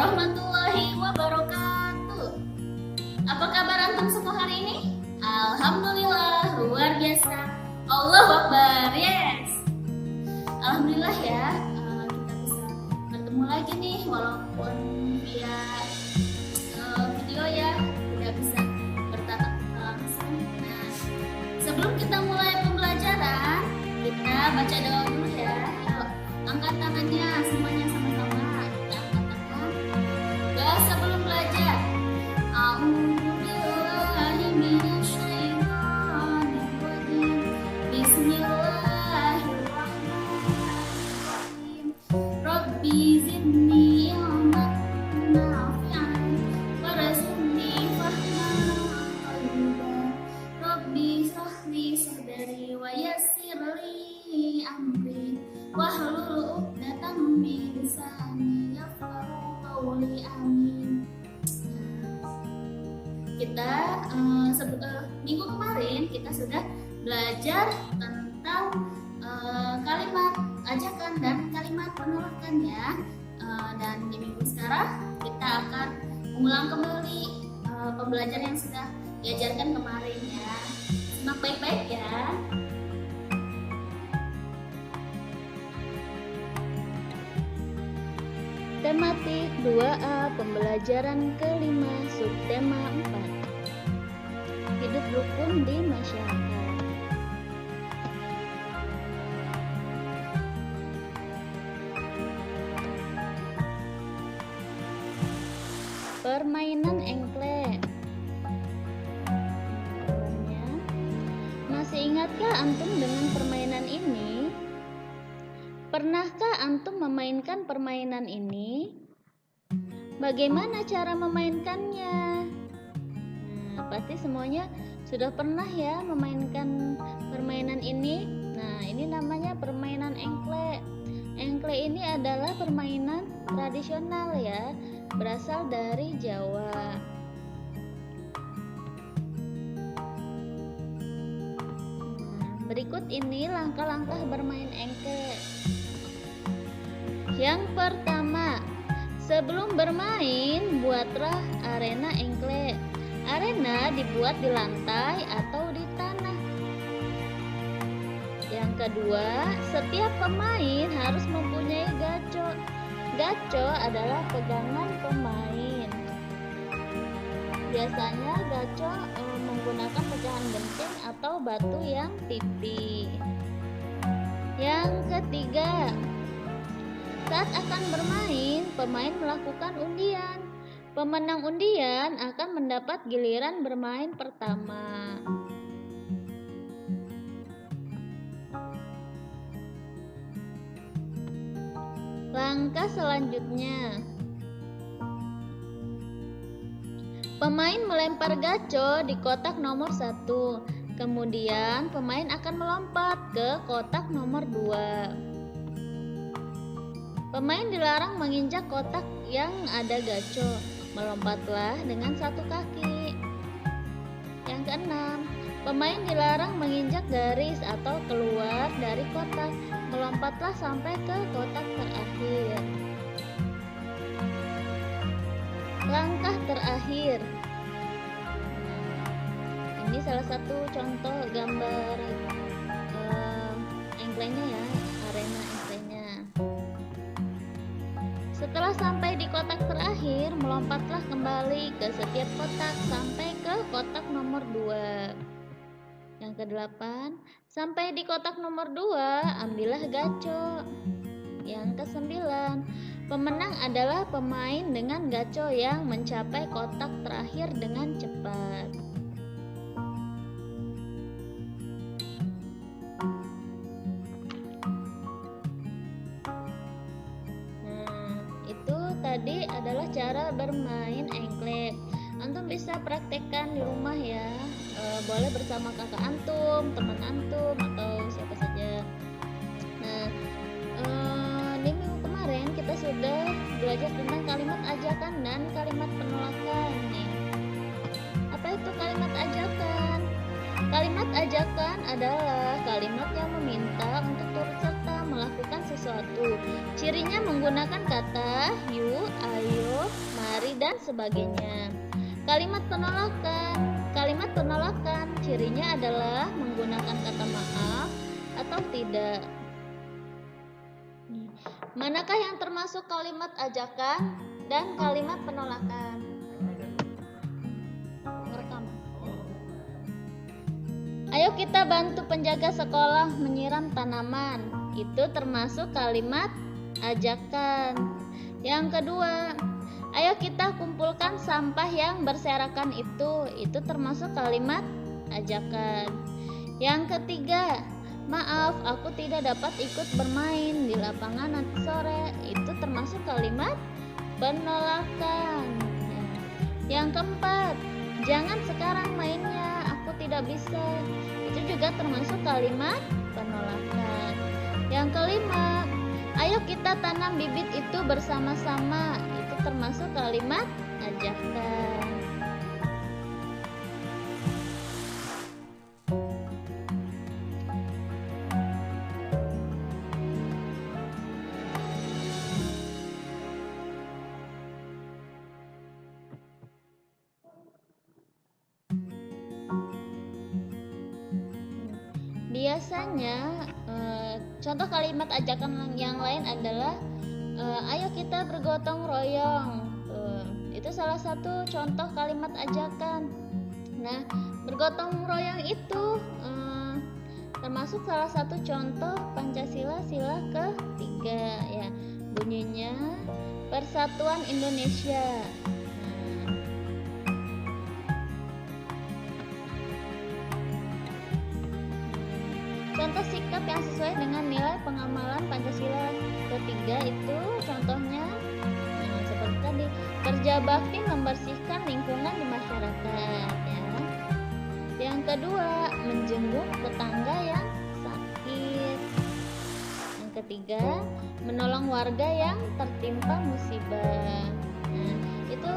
warahmatullahi wabarakatuh. Apa kabar antum semua hari ini? Alhamdulillah, luar biasa. Allahu Akbar, yes. Alhamdulillah ya, kita bisa bertemu lagi nih walaupun via video ya, tidak bisa bertatap muka langsung. Nah, sebelum kita mulai pembelajaran, kita baca doa dulu ya. Yuk, angkat tangannya semuanya sama-sama. Kita angkat tangan. Doa sebelum belajar. A'udzubillahi minasyaitonirrajim. Bismillahirrahmanirrahim. Rabbi zidni ilman nafi'an warzuqni fahman thayyiban. Rabbi shrahli sadri wa yassir li amri wahlul 'uqdatam min lisani yafqahu qawli. Amin. Kita minggu kemarin kita sudah belajar tentang kalimat ajakan dan kalimat penolakan ya. Dan di minggu sekarang kita akan mengulang kembali pembelajaran yang sudah diajarkan kemarin ya. Simak baik-baik ya. Tematik 2A pembelajaran kelima subtema 4. Hidup rukun di masyarakat. Permainan engklek. Masih ingatkah antum dengan permainan ini? Pernahkah antum memainkan permainan ini? Bagaimana cara memainkannya? Nah, pasti semuanya sudah pernah ya memainkan permainan ini. Nah, ini namanya permainan engklek. Engklek ini adalah permainan tradisional ya, berasal dari Jawa. Berikut ini langkah-langkah bermain engklek. Yang pertama, sebelum bermain, buatlah arena engklek. Arena dibuat di lantai atau di tanah. Yang kedua, setiap pemain harus mempunyai gaco. Gaco adalah pegangan pemain. Biasanya gaco menggunakan pecahan genting atau batu yang tipis. Yang ketiga, saat akan bermain, pemain melakukan undian. Pemenang undian akan mendapat giliran bermain pertama. Langkah selanjutnya, pemain melempar gaco di kotak nomor 1. Kemudian pemain akan melompat ke kotak nomor 2. Pemain dilarang menginjak kotak yang ada gaco. Melompatlah dengan satu kaki. Yang keenam, pemain dilarang menginjak garis atau keluar dari kotak. Melompatlah sampai ke kotak terakhir. Langkah terakhir. Ini salah satu contoh gambar engkleknya ya, arena engkleknya. Setelah sampai di kotak terakhir, melompatlah kembali ke setiap kotak sampai ke kotak nomor 2. Yang kedelapan, sampai di kotak nomor 2, ambillah gaco. Yang kesembilan, pemenang adalah pemain dengan gaco yang mencapai kotak terakhir dengan cepat. Tadi adalah cara bermain engklek. Antum bisa praktekkan di rumah ya. Boleh bersama kakak antum, teman antum, atau siapa saja. Nah, di minggu kemarin kita sudah belajar tentang kalimat ajakan dan kalimat penolakan nih. Apa itu kalimat ajakan? Kalimat ajakan adalah kalimat yang meminta untuk turut serta melakukan sesuatu. Cirinya menggunakan kata you, ayo, mari, dan sebagainya. Kalimat penolakan cirinya adalah menggunakan kata maaf atau tidak. Manakah yang termasuk kalimat ajakan dan kalimat penolakan? Ayo kita bantu penjaga sekolah menyiram tanaman. Itu termasuk kalimat ajakan. Yang kedua, ayo kita kumpulkan sampah yang berserakan itu termasuk kalimat ajakan. Yang ketiga, maaf aku tidak dapat ikut bermain di lapangan nanti sore. Itu termasuk kalimat penolakan. Yang keempat, jangan sekarang mainnya, aku tidak bisa. Itu juga termasuk kalimat penolakan. Yang kelima, ayo kita tanam bibit itu bersama-sama. Itu termasuk kalimat ajakan. Biasanya contoh kalimat ajakan yang lain adalah ayo kita bergotong royong. Itu salah satu contoh kalimat ajakan. Nah, bergotong royong itu termasuk salah satu contoh Pancasila sila ketiga ya. Bunyinya Persatuan Indonesia. Contoh sikap yang sesuai dengan nilai pengamalan Pancasila ketiga itu contohnya seperti tadi, kerja bakti membersihkan lingkungan di masyarakat ya. Yang kedua, menjenguk tetangga yang sakit. Yang ketiga, menolong warga yang tertimpa musibah. Nah, itu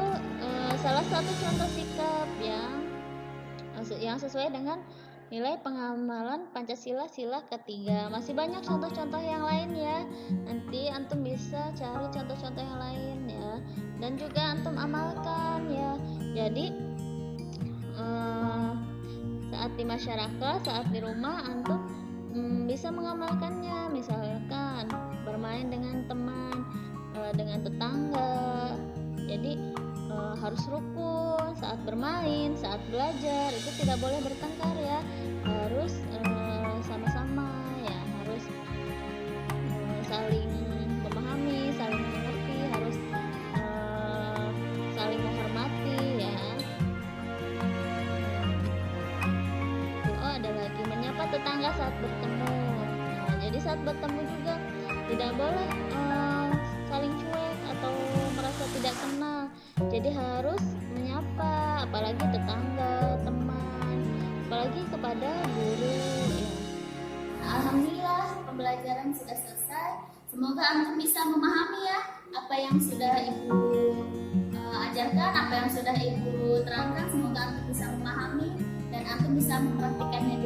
salah satu contoh sikap yang sesuai dengan nilai pengamalan Pancasila sila ketiga. Masih banyak contoh-contoh yang lain ya. Nanti antum bisa cari contoh-contoh yang lain ya. Dan juga antum amalkan ya. Jadi saat di masyarakat, saat di rumah antum bisa mengamalkannya. Misalkan bermain dengan teman, dengan tetangga. Jadi harus rukun saat bermain, saat belajar. Itu tidak boleh bertengkar ya. Harus sama-sama ya, harus saling memahami, saling mengerti, harus saling menghormati ya. Ada lagi menyapa tetangga saat bertemu. Nah, jadi saat bertemu juga tidak boleh saling cuek atau merasa tidak kenal. Jadi harus menyapa, apalagi tetangga, teman, apalagi kepada guru ya. Alhamdulillah pembelajaran sudah selesai. Semoga antum bisa memahami ya apa yang sudah ibu ajarkan, apa yang sudah ibu terangkan. Semoga antum bisa memahami dan antum bisa mempraktikkannya